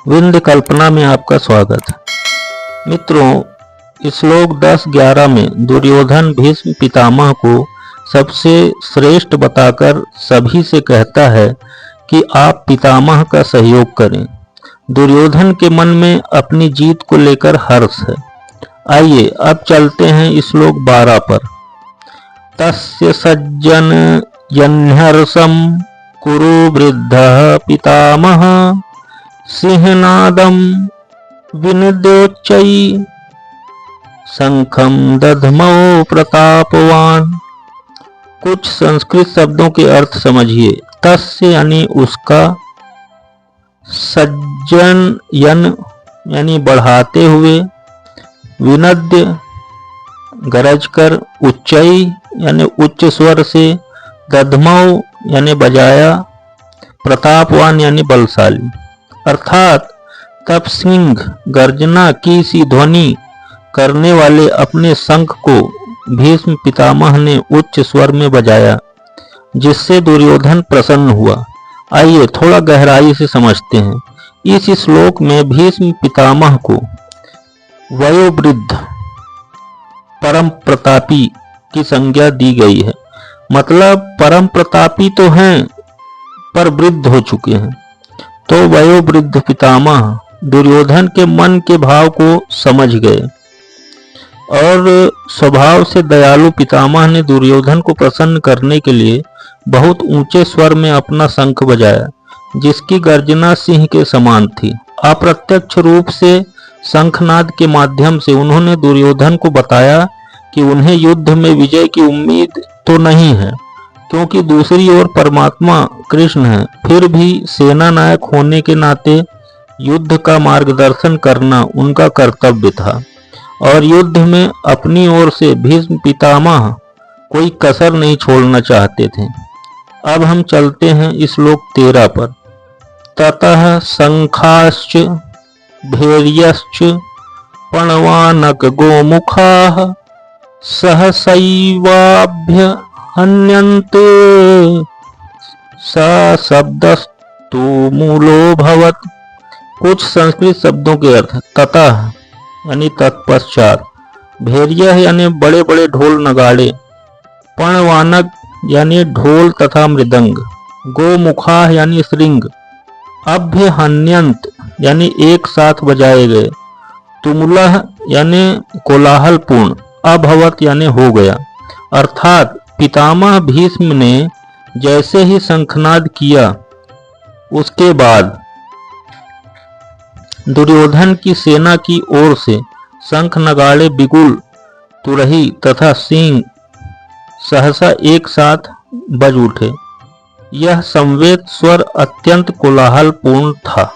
विंध्य कल्पना में आपका स्वागत है। मित्रों, श्लोक 10-11 में दुर्योधन भीष्म पितामह को सबसे श्रेष्ठ बताकर सभी से कहता है कि आप पितामह का सहयोग करें। दुर्योधन के मन में अपनी जीत को लेकर हर्ष है। आइए अब चलते हैं श्लोक 12 पर। तस्य सज्जन यन्हर्षं कुरु वृद्धः पितामह सिंहनादं विनिद्योच्चैः शंखं दध्मौ प्रतापवान। कुछ संस्कृत शब्दों के अर्थ समझिए। तस्य यानी उसका, सज्जन यानी बढ़ाते हुए, विनद्य गरज कर, उच्चई यानी उच्च स्वर से, दध्मौ यानी बजाया, प्रतापवान यानी बलशाली। अर्थात तब सिंह गर्जना की सी ध्वनि करने वाले अपने शंख को भीष्म पितामह ने उच्च स्वर में बजाया, जिससे दुर्योधन प्रसन्न हुआ। आइए थोड़ा गहराई से समझते हैं। इस श्लोक में भीष्म पितामह को वयोवृद्ध परम प्रतापी की संज्ञा दी गई है। मतलब परम प्रतापी तो हैं पर वृद्ध हो चुके हैं। तो वयोवृद्ध पितामह दुर्योधन के मन के भाव को समझ गए और स्वभाव से दयालु पितामह ने दुर्योधन को प्रसन्न करने के लिए बहुत ऊंचे स्वर में अपना शंख बजाया, जिसकी गर्जना सिंह के समान थी। अप्रत्यक्ष रूप से शंखनाद के माध्यम से उन्होंने दुर्योधन को बताया कि उन्हें युद्ध में विजय की उम्मीद तो नहीं है, क्योंकि दूसरी ओर परमात्मा कृष्ण है। फिर भी सेना नायक होने के नाते युद्ध का मार्गदर्शन करना उनका कर्तव्य था और युद्ध में अपनी ओर से भीष्म पितामह कोई कसर नहीं छोड़ना चाहते थे। अब हम चलते हैं श्लोक 13 पर। ततः शंखाश्च भैर्यश्च पणवानक गोमुखाः सहसैवाभ्य हन्यन्ते सशब्दस्तु मूलोऽभवत्। कुछ संस्कृत शब्दों के अर्थ। ततः यानी तत्पश्चात, भैर्य यानी बड़े बड़े ढोल नगाड़े, पणवानक यानी ढोल तथा मृदंग, गोमुखा यानी श्रृंग, अभ्यहन्यंत यानी एक साथ बजाए गए, तुमुलः यानी कोलाहलपूर्ण, अभवत यानी हो गया। अर्थात पितामह भीष्म ने जैसे ही शंखनाद किया, उसके बाद दुर्योधन की सेना की ओर से शंख नगाड़े, बिगुल, तुरही तथा सींग सहसा एक साथ बज उठे। यह संवेद स्वर अत्यंत कोलाहलपूर्ण था।